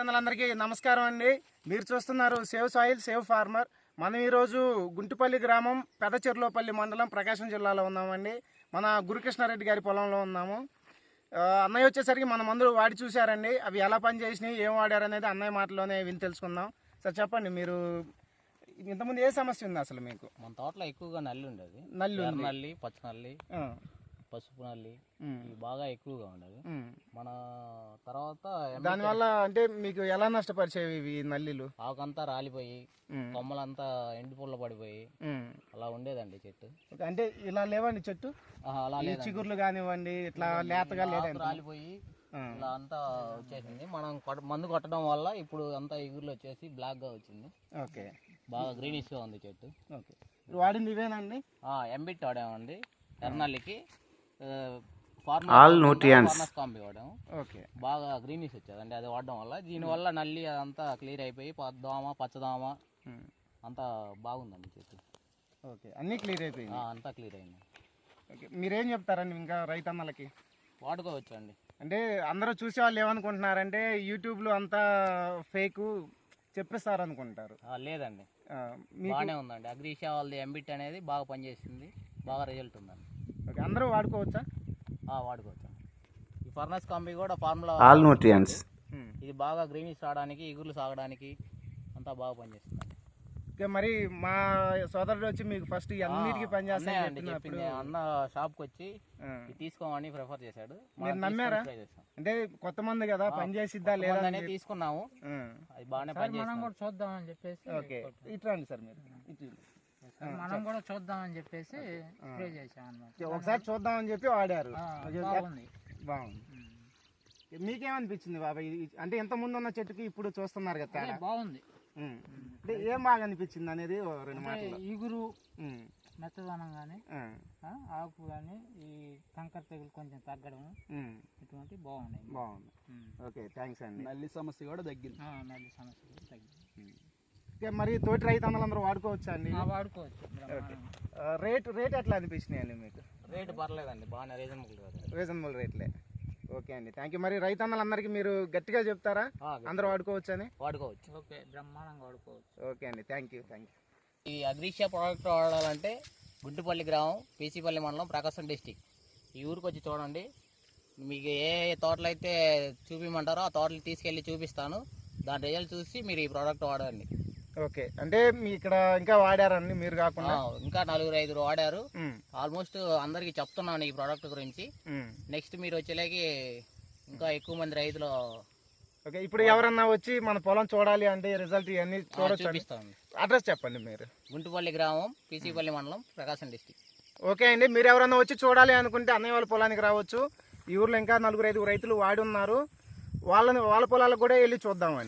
అందరికీ నమస్కారం అండి. మీరు చూస్తున్నారు సేవ్ సాయిల్ సేవ్ ఫార్మర్. మనం ఈరోజు గుంటుపల్లి గ్రామం పెదచెర్లోపల్లి మండలం ప్రకాశం జిల్లాలో ఉన్నామండి. మన గురుకృష్ణారెడ్డి గారి పొలంలో ఉన్నాము. అన్నయ్య వచ్చేసరికి మన మందులు వాడి చూశారండి. అవి ఎలా పనిచేసినాయి, ఏం వాడారు అనేది అన్నయ్య మాటలోనే విని తెలుసుకుందాం. సార్ చెప్పండి, మీరు ఇంతకుముందు ఏ సమస్య ఉంది అసలు మీకు? మన తోటలో ఎక్కువగా నల్లి ఉండేది. నల్లి, పచ్చ నల్లి, పసుపు నల్లి బాగా ఎక్కువగా ఉండేది. మన తర్వాత దానివల్ల అంటే మీకు ఎలా నష్టపరిచేవి ఇవి నల్లిలు? ఆకంతా రాలిపోయి, కొమ్మలంతా ఎండిపుల్ల పడిపోయి అలా ఉండేదండి చెట్టు. అంటే ఇలా లేవండి చెట్టు? అలా చిగుర్లు కానివ్వండి, ఇట్లా లేతగా లేదండి, రాలిపోయి ఇలా అంతా వచ్చేసింది. మనం మందు కొట్టడం వల్ల ఇప్పుడు అంతా ఎగురులు వచ్చేసి బ్లాక్ గా వచ్చింది. ఓకే, బాగా గ్రీనిష్ గా ఉంది చెట్టు. ఓకే, వాడింది ఇవేనండి? ఎంబిట్ వాడామండి. ఎర్నల్లికి కాంబి వాడాము. ఓకే, బాగా గ్రీనిష్ వచ్చేదండి అది వాడడం వల్ల. దీనివల్ల నల్లి అదంతా క్లియర్ అయిపోయి దోమ, పచ్చదోమ అంతా బాగుందండి చెట్టు. ఓకే, అన్నీ క్లియర్ అయిపోయింది? అంతా క్లియర్ అయింది. ఓకే, మీరేం చెప్తారండి ఇంకా రైతన్నలకి? వాడుకోవచ్చు అండి. అంటే అందరూ చూసే వాళ్ళు ఏమనుకుంటున్నారంటే యూట్యూబ్లో అంతా ఫేక్ చెప్పిస్తారు అనుకుంటారు. లేదండి, బాగానే ఉందండి. అగ్రీషా వాళ్ళది ఎంబిట్ అనేది బాగా పనిచేస్తుంది, బాగా రిజల్ట్ ఉందండి. ఓకే, అందరూ వాడుకోవచ్చా? వాడుకోవచ్చు. ఈ ఫర్నస్ కాంబి కూడా ఫార్ములా ఆల్ న్యూట్రియంట్స్, ఇది బాగా గ్రీనిష్ రావడానికి, ఇగుర్లు సాగడానికి అంతా బాగా పనిచేస్తుంది. మరి మా సోదరుడు వచ్చి మీకు ఫస్ట్ అన్నిటికీ పనిచేస్తాయండి. అన్న షాప్కి వచ్చి తీసుకోమని ప్రిఫర్ చేశాడు. మీరు నమ్మారా? అంటే కొత్త మంది కదా, పనిచేసిద్దా లేదా తీసుకున్నాము. అది బాగానే మనం కూడా చూద్దామని చెప్పేసి. ఓకే, ఇట్రండి సార్, మీరు మనం కూడా చూద్దామని చెప్పేసి స్ప్రే చేసాం అన్నమాట. ఒకసారి చూద్దామని చెప్పి వాడారు. బాగుంది. మీకేమనిపించింది బాబాయ్? అంటే ఇంత ముందు ఉన్న చెట్టుకి ఇప్పుడు చూస్తున్నారు కదా, బాగుంది. అంటే ఏం బాగా అనిపించింది అనేది రెండు మాటలు? ఇగురు, మెత్తదనం కానీ, ఆకు కానీ, ఈ కంకర తెగులు కొంచెం తగ్గడం, ఇటువంటి బాగుంది. ఓకే, థ్యాంక్స్ అండి. నల్లి సమస్య కూడా తగ్గింది. నల్లి సమస్య కూడా తగ్గింది. మరి తోటి రైతన్నలందరూ వాడుకోవచ్చా అండి? వాడుకోవచ్చు. రేట్ ఎట్లా అనిపించినాయి అండి మీకు? రేట్ పర్లేదండి, బాగానే రీజనబుల్ రేట్లే. ఓకే అండి, థ్యాంక్ యూ. మరి రైతన్నలందరికీ మీరు గట్టిగా చెప్తారా అందరూ వాడుకోవచ్చు అని? వాడుకోవచ్చు. ఓకే, బ్రహ్మాండంగా వాడుకోవచ్చు. ఓకే అండి, థ్యాంక్ యూ. ఈ అగ్రీషియా ప్రోడక్ట్ వాడాలంటే గుంటుపల్లి గ్రామం, పీసీపల్లి మండలం, ప్రకాశం డిస్టిక్. ఈ ఊరికి వచ్చి చూడండి. మీకు ఏ తోటలు అయితే చూపించమంటారో ఆ తోటలు తీసుకెళ్ళి చూపిస్తాను. దాని రిజల్ట్ చూసి మీరు ఈ ప్రోడక్ట్ వాడండి. ఓకే, అంటే మీ ఇక్కడ ఇంకా వాడారండి మీరు కాకుండా? ఇంకా 4-5 వాడారు. ఆల్మోస్ట్ అందరికి చెప్తున్నాను ఈ ప్రోడక్ట్ గురించి. నెక్స్ట్ మీరు వచ్చేలాకి ఇంకా ఎక్కువ మంది రైతులు. ఓకే, ఇప్పుడు ఎవరన్నా వచ్చి మన పొలం చూడాలి అంటే రిజల్ట్ ఇవన్నీ చూపిస్తాను. అడ్రస్ చెప్పండి మీరు. గుంటుపల్లి గ్రామం, పీసీపల్లి మండలం, ప్రకాశం డిస్టిక్. ఓకే అండి, మీరు ఎవరన్నా వచ్చి చూడాలి అనుకుంటే అన్నయ్య వాళ్ళ పొలానికి రావచ్చు. ఈ ఊర్లో ఇంకా 4-5 రైతులు వాడి ఉన్నారు. వాళ్ళ పొలాలకు కూడా వెళ్ళి చూద్దామండి.